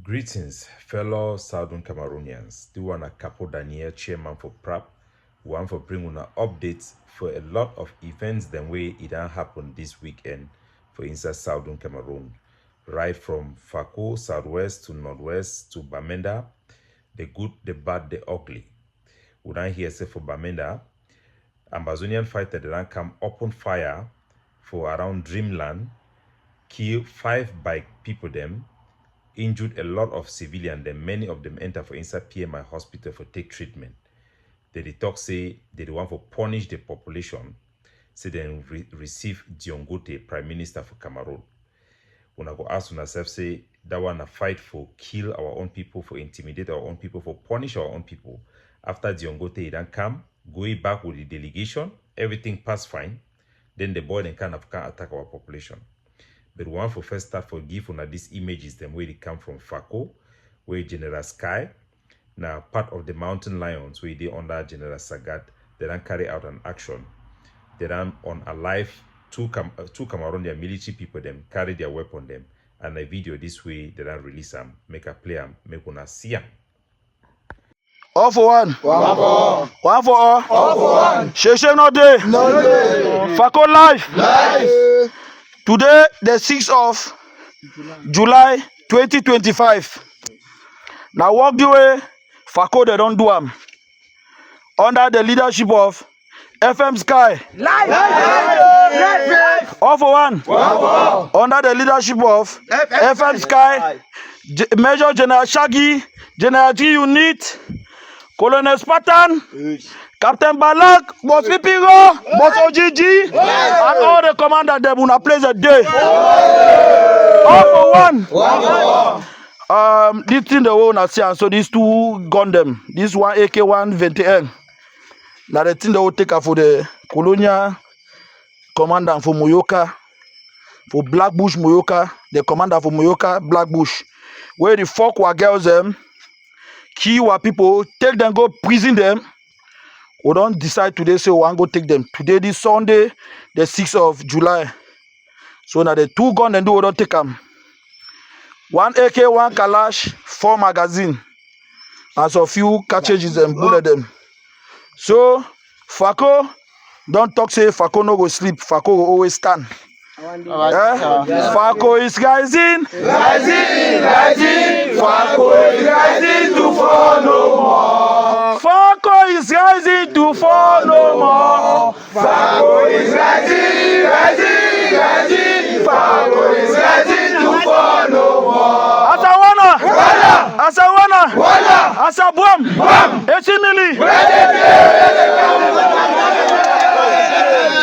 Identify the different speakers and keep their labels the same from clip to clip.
Speaker 1: Greetings, fellow Southern Cameroonians. The one a Capo Daniel, chairman for PRAP. One for bringing updates for a lot of events the way it done happen this weekend for inside Southern Cameroon. Right from Fako, southwest to northwest to Bamenda, the good, the bad, the ugly. We don't hear say for Bamenda, Ambazonian fighter they don't come open fire for around Dreamland, kill 5 bike people them, injured a lot of civilians, then many of them enter for inside PMI hospital for take treatment. They talk say they want to punish the population, say they receive Diongote, Prime Minister for Cameroon. When I go ask yourself, say that one a fight for kill our own people, for intimidate our own people, for punish our own people. After Diongote then come, going back with the delegation, everything pass fine. Then the boy then can attack our population. But we want for first start for give on these images them where they come from Fako, where General Sky, now part of the mountain lions where they under General Sagat, they don't carry out an action. They don't on alive two Cameroonian military people them carry their weapon them, and a video this way they don't release them, make a play them, make una see them.
Speaker 2: All for one. One for all. One for all. All for one. Sheshe no day. No day. Fako live. Live. Today, the 6th of July 2025. Now walk the way, Fako they don't do them. Under the leadership of FM Sky. Live. All for one. Under the leadership of FM Sky. Major General Shaggy, General G Unit, Colonel Spartan, Captain Balak, Boss Pipiro, Boss OGG, and all the commanders that will play the day. All for one. This thing they will not see, and so these two gun them. This one AK-120N. Now the thing they will take for the colonial commander for Moyoka, for Black Bush Moyoka, the commander for Moyoka, Black Bush. Where the fuck were girls them, kill were people, take them, go prison them. We don't decide today, say we want to go take them. Today, this Sunday, the 6th of July. So now the 2 guns and we don't take them. 1 AK, 1 Kalash, 4 magazine. And so few cartridges and bullet them. So, Fako, don't talk say Fako no go sleep. Fako will always stand. Fako is rising. Fako is rising to fall no more. Fako is rising to fall no more. Fako is rising. Fako is rising to fall no more. Asawana. Asabwam. Echimili.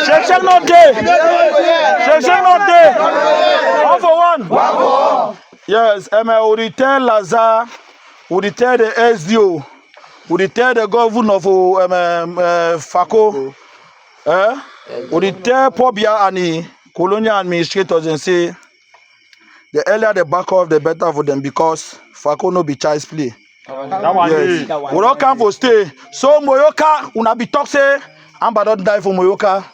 Speaker 2: Section not day. All for one. Yes, we will tell Lazar, we will tell the SDO, we will tell the governor of Fako, we will tell Pobia and the colonial administrators and say, the earlier the back off, the better for them because Fako no be child's play. Yes. We don't come for stay. So Moyoka, una be talk say, Amba don't die for Moyoka.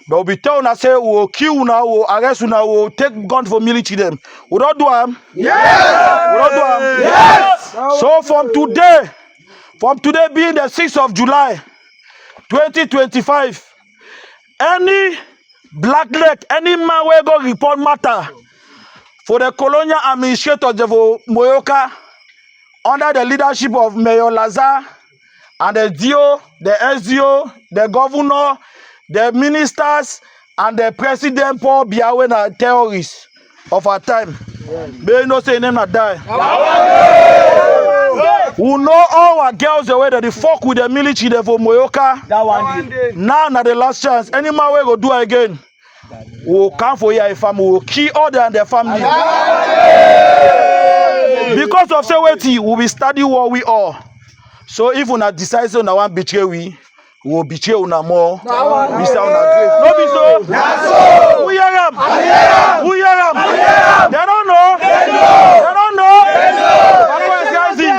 Speaker 2: But we tell una say we will kill una, we will arrest una, we will take gun for military them. We don't do them. Yes. We don't do them. Yes. So from today being the 6th of July, 2025, any black leg, any man will go report matter for the colonial administrators of Moyoka under the leadership of Mayor Lazar and the DO, the SDO, the governor, the ministers, and the president Paul Biya are terrorists of our time. May no say them not die. Who know all our girls the way that they fuck with the military for Moyoka. Now the last chance. Any man will go do it again. We will come for your family. We will kill all them and their family. Because of Seweti, we will study what we are. So if we not decide on one betray we will betray una more. We say una grave. No be so. Who hear am? Who hear am? They don't know. They don't know. Fako is rising.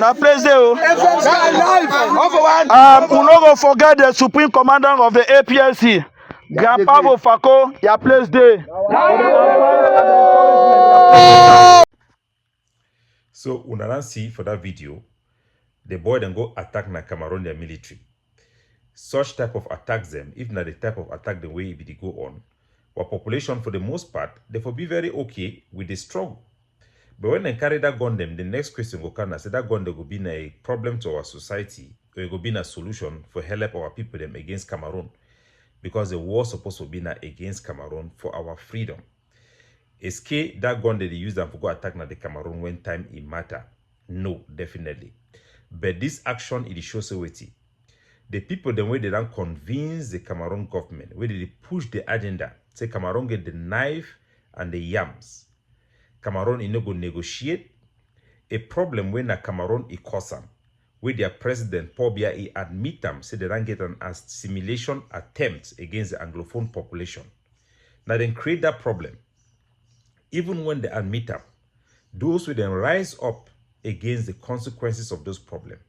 Speaker 2: Now place there. We no go forget the Supreme Commander of the APLC, Grandpa Fako. Ya place there.
Speaker 1: So una see for that video, the boy then go attack na Cameroon their military. Such type of attacks them, if not the type of attack the way it go on, our population for the most part, they will be very okay with the struggle. But when they carry that gun them, the next question will come and say that gun there will be a problem to our society, or it will be a solution for help our people them against Cameroon. Because the war supposed to be against Cameroon for our freedom. Is that gun that they use them for go attack the Cameroon when time it matter? No, definitely. But this action it shows away. The people the way they don't convince the Cameroon government, where they push the agenda, say Cameroon get the knife and the yams. Cameroon is not going to negotiate a problem when a Cameroon is causing, where their president Paul Biya admit them, say they don't get an assimilation attempt against the Anglophone population. Now then create that problem. Even when they admit them, those who then rise up against the consequences of those problems,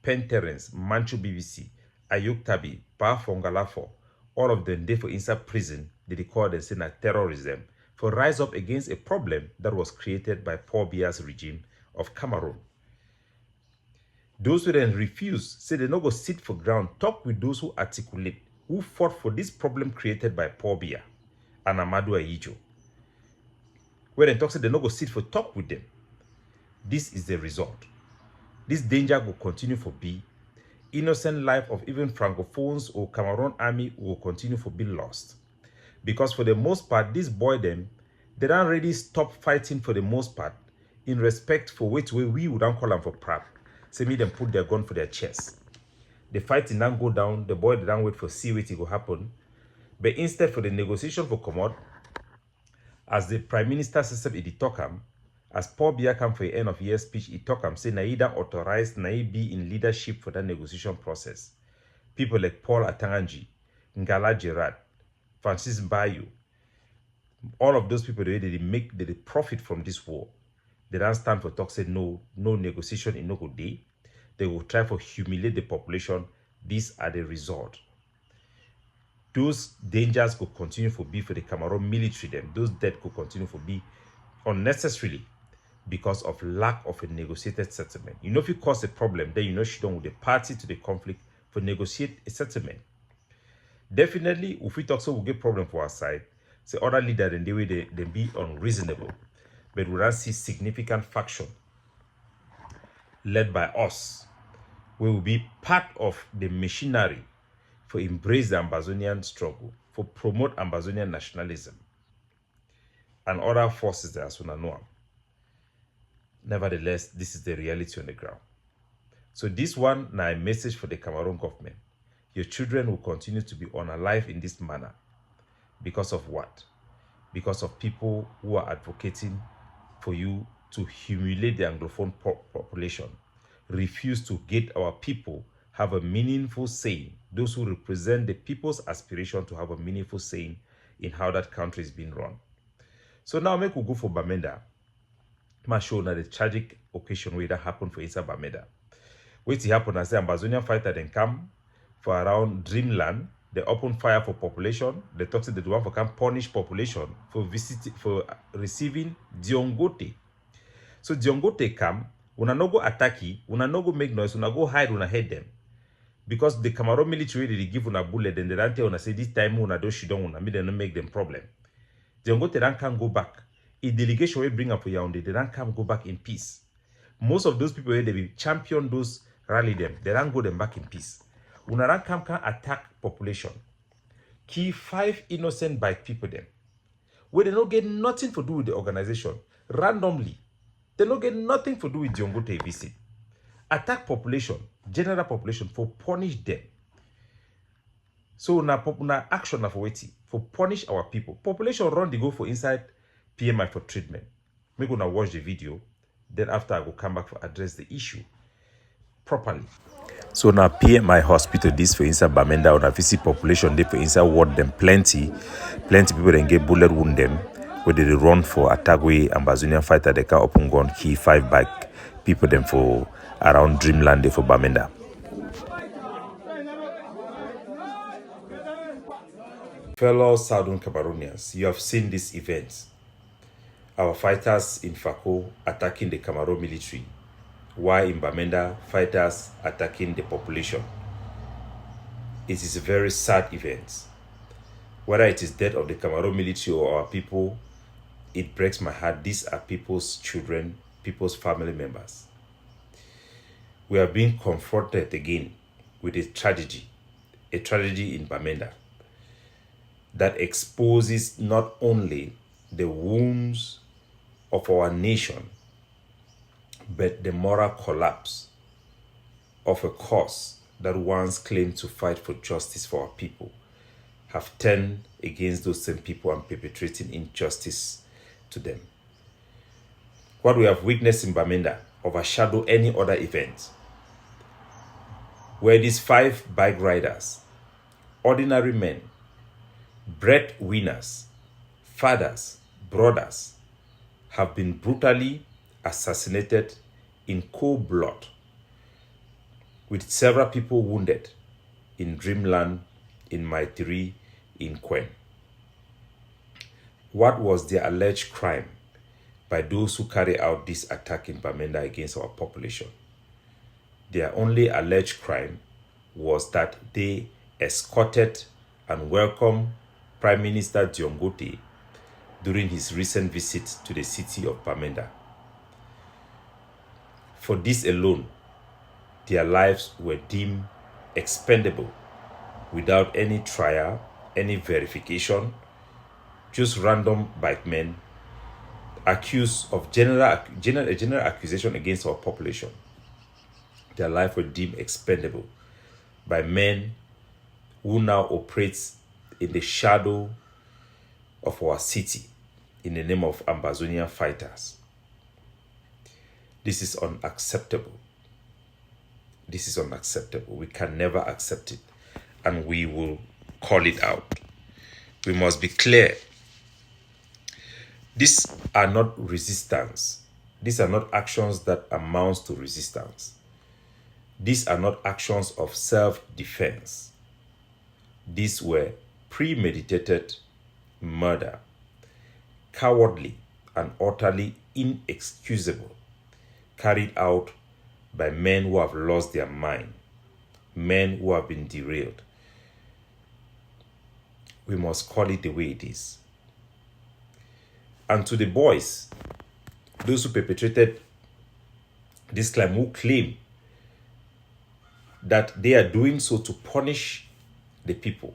Speaker 1: Penterens, Manchu BBC, Ayuk Tabi, Pa Fongalafo, all of them, they for inside prison, they call them saying terrorism, for rise up against a problem that was created by Paul Biya's regime of Cameroon. Those who then refuse, say they not go sit for ground, talk with those who articulate, who fought for this problem created by Paul Biya and Amadou Ayijo. Where they talk, say they not go sit for talk with them. This is the result. This danger will continue for be. Innocent life of even Francophones or Cameroon army will continue for be lost. Because for the most part, this boy them, they don't really stop fighting for the most part in respect for which way we would not call them for prep. Say me them put their gun for their chest. The fighting don't go down, the boy they don't wait for see what it will happen. But instead for the negotiation for commode, as the Prime Minister said it talk him, as Paul Biya come for the end of year speech, he talk him, say Naida authorized, Naida be in leadership for that negotiation process. People like Paul Atanganji, Ngala Gerard, Francis Bayu, all of those people, they profit from this war. They don't stand for talk, say no negotiation in no good day. They will try to humiliate the population. These are the result. Those dangers could continue to be for the Cameroon military them. Those deaths could continue to be unnecessarily because of lack of a negotiated settlement. You know, if you cause a problem, then you know she done with the party to the conflict for negotiate a settlement. Definitely, if we talk so we get problem for our side, say other leaders in the way they be unreasonable. But we don't see significant faction led by us. We will be part of the machinery for embrace the Ambazonian struggle, for promote Ambazonian nationalism, and other forces that are known. Nevertheless, this is the reality on the ground. So this one now a message for the Cameroon government. Your children will continue to be unalived in this manner. Because of what? Because of people who are advocating for you to humiliate the Anglophone population, refuse to get our people have a meaningful say, those who represent the people's aspiration to have a meaningful say in how that country is being run. So now make we go for Bamenda. Ma show now the tragic occasion where that happened for inside Bamenda. Wait till happen as the Ambazonian fighter then come for around Dreamland. They open fire for population. They talk to the one for can punish population for receiving Diongote. So Diongote come, una no go attack you, una no go make noise, una go hide, una hate them. Because the Cameroon military they give una bullet, then they don't tell una say this time una do she don't una, me they don't make them problem. Diongote don't can go back. A delegation will bring up for Yaoundé, they don't come go back in peace. Most of those people they will champion those rally them, they don't go them back in peace. Unaran can attack population. Key 5 innocent by people them. Where they don't get nothing to do with the organization. Randomly. They don't get nothing to do with Diongote visit. Attack population, general population, for punish them. So na action for waiting, for punish our people. Population run they go for inside PMI for treatment. Make gonna watch the video. Then after I will come back for address the issue properly. So now PMI hospital this for inside Bamenda on a visit population they for inside ward them plenty people then get bullet wound them where they run for attack way Ambazonian fighter they can open gun key 5 back people them for around Dreamland for Bamenda. Fellow Southern Cameroonians, you have seen this event. Our fighters in Fako attacking the Cameroon military, while in Bamenda, fighters attacking the population. It is a very sad event. Whether it is death of the Cameroon military or our people, it breaks my heart. These are people's children, people's family members. We are being confronted again with a tragedy in Bamenda that exposes not only the wounds of our nation, but the moral collapse of a cause that once claimed to fight for justice for our people have turned against those same people and perpetrating injustice to them. What we have witnessed in Bamenda overshadow any other event, where these 5 bike riders, ordinary men, breadwinners, fathers, brothers, have been brutally assassinated in cold blood, with several people wounded in Dreamland, in Maitiri, in Kwen. What was the alleged crime by those who carry out this attack in Bamenda against our population? Their only alleged crime was that they escorted and welcomed Prime Minister Diongote during his recent visit to the city of Bamenda. For this alone, their lives were deemed expendable without any trial, any verification, just random bikemen accused of general accusation against our population. Their lives were deemed expendable by men who now operate in the shadow of our city in the name of Ambazonia fighters. This is unacceptable. This is unacceptable. We can never accept it, and we will call it out. We must be clear. These are not resistance. These are not actions that amount to resistance. These are not actions of self-defense. These were premeditated murder, cowardly and utterly inexcusable, carried out by men who have lost their mind, men who have been derailed. We must call it the way it is. And to the boys, those who perpetrated this crime, who claim that they are doing so to punish the people,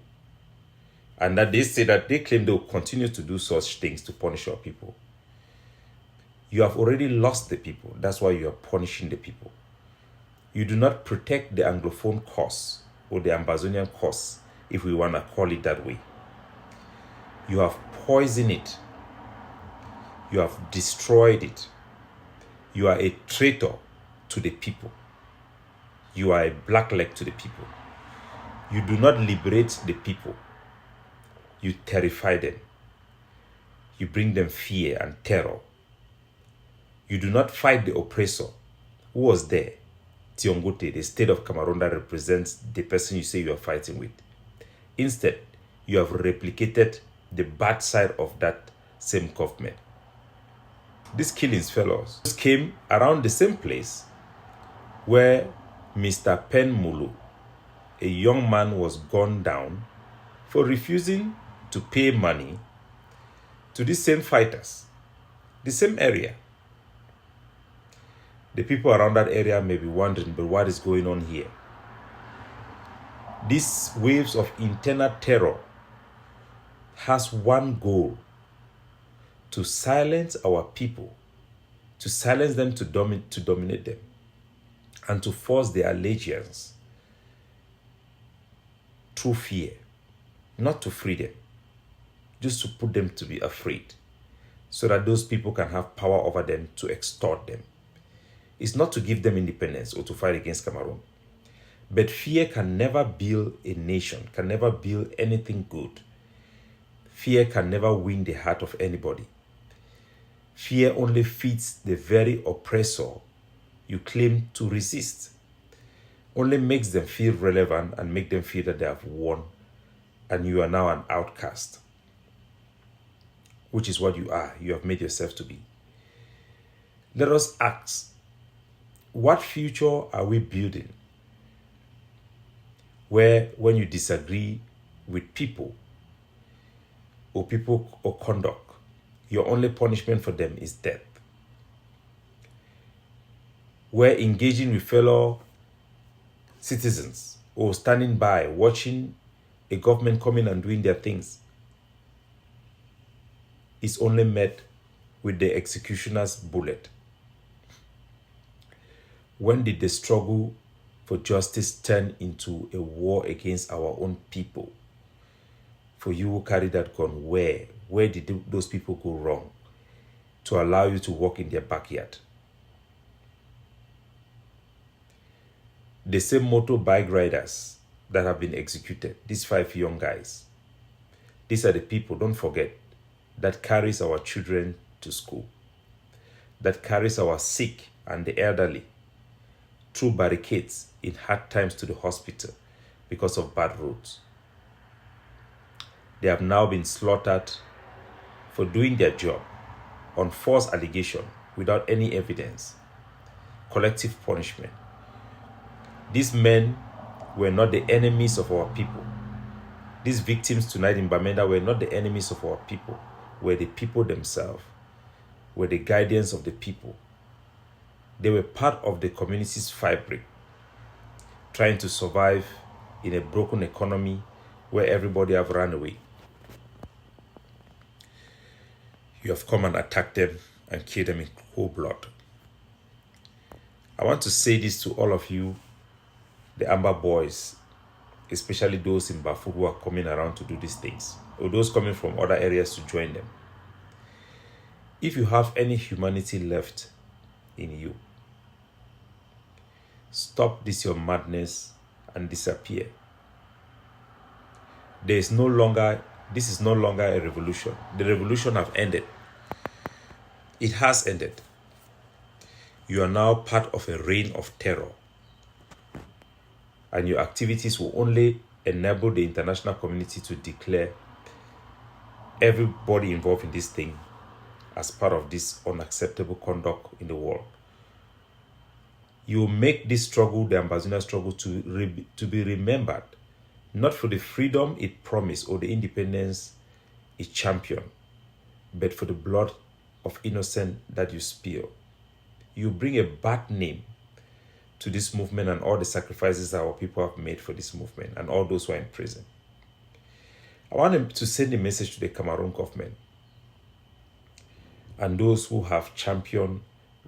Speaker 1: and that they say that they claim they will continue to do such things to punish our people. You have already lost the people. That's why you are punishing the people. You do not protect the Anglophone cause or the Ambazonian cause, if we want to call it that way. You have poisoned it. You have destroyed it. You are a traitor to the people. You are a blackleg to the people. You do not liberate the people. You terrify them. You bring them fear and terror. You do not fight the oppressor. Who was there? Diongote, the state of Cameroon that represents the person you say you are fighting with. Instead, you have replicated the bad side of that same government. These killings, fellows, came around the same place where Mr. Pen Mulu, a young man, was gunned down for refusing to pay money to these same fighters, the same area. The people around that area may be wondering, but what is going on here? These waves of internal terror has one goal: to silence our people, to silence them, to dominate them, and to force their allegiance through fear, not to free them, just to put them to be afraid, so that those people can have power over them to extort them. It's not to give them independence or to fight against Cameroon. But fear can never build a nation, can never build anything good. Fear can never win the heart of anybody. Fear only feeds the very oppressor you claim to resist only makes them feel relevant and make them feel that they have won and you are now an outcast, which is what you are. You have made yourself to be. Let us ask, what future are we building where when you disagree with people or conduct, your only punishment for them is death? Where engaging with fellow citizens or standing by watching a government coming and doing their things is only met with the executioner's bullet. When did the struggle for justice turn into a war against our own people? For you who carry that gun, where did those people go wrong to allow you to walk in their backyard? The same motorbike riders that have been executed, these 5 young guys, these are the people, don't forget, that carries our children to school, that carries our sick and the elderly through barricades in hard times to the hospital because of bad roads. They have now been slaughtered for doing their job on false allegation without any evidence. Collective punishment. These men were not the enemies of our people. These victims tonight in Bamenda were not the enemies of our people, were the people themselves, were the guardians of the people. They were part of the community's fabric, trying to survive in a broken economy where everybody have run away. You have come and attacked them and killed them in cold blood. I want to say this to all of you, the Amber boys, especially those in Bafur who are coming around to do these things, or those coming from other areas to join them. If you have any humanity left in you, stop this your madness and disappear. This is no longer a revolution. The revolution have ended. It has ended. You are now part of a reign of terror. And your activities will only enable the international community to declare everybody involved in this thing as part of this unacceptable conduct in the world. You will make this struggle, the Ambazonia struggle, to be remembered, not for the freedom it promised or the independence it championed, but for the blood of innocent that you spill. You bring a bad name to this movement and all the sacrifices our people have made for this movement and all those who are in prison. I want to send a message to the Cameroon government and those who have championed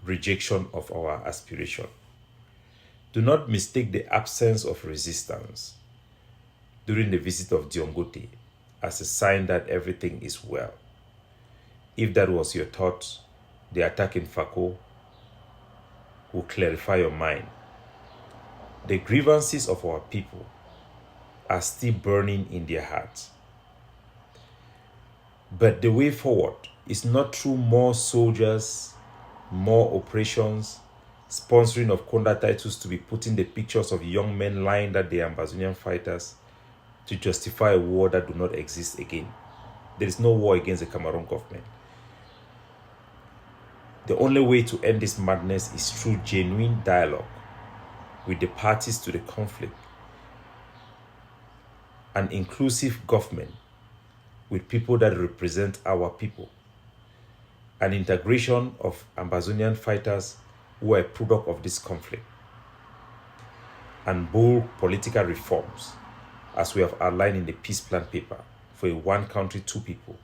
Speaker 1: rejection of our aspiration. Do not mistake the absence of resistance during the visit of Diongote as a sign that everything is well. If that was your thought, the attack in Fako will clarify your mind. The grievances of our people are still burning in their hearts. But the way forward is not through more soldiers, more operations, sponsoring of Konda titles to be putting the pictures of young men lying that they are Ambazonian fighters to justify a war that do not exist again. There is no war against the Cameroon government. The only way to end this madness is through genuine dialogue with the parties to the conflict, an inclusive government with people that represent our people, an integration of Ambazonian fighters who are a product of this conflict, and bold political reforms as we have outlined in the peace plan paper for a one country, two people,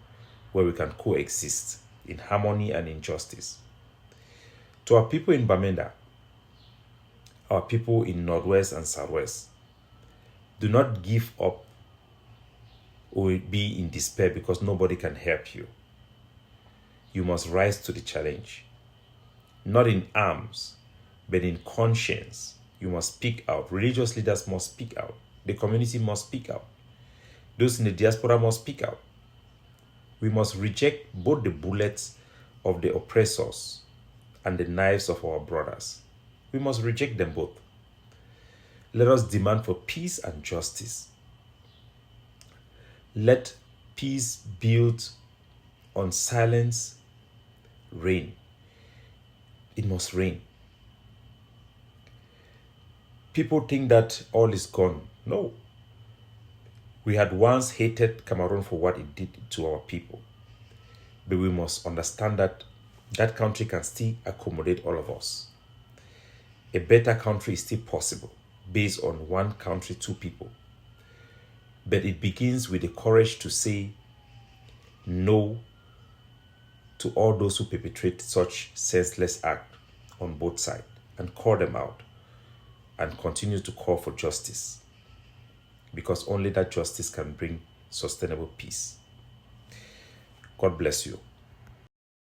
Speaker 1: where we can coexist in harmony and in justice. To our people in Bamenda, our people in Northwest and Southwest, do not give up or be in despair because nobody can help you. You must rise to the challenge. Not in arms, but in conscience. You must speak out. Religious leaders must speak out. The community must speak out. Those in the diaspora must speak out. We must reject both the bullets of the oppressors and the knives of our brothers. We must reject them both. Let us demand for peace and justice. Let peace built on silence reign. It must reign. People think that all is gone. No. We had once hated Cameroon for what it did to our people. But we must understand that that country can still accommodate all of us. A better country is still possible based on one country, two people. But it begins with the courage to say no to all those who perpetrate such senseless act on both sides and call them out and continue to call for justice, because only that justice can bring sustainable peace. God bless you.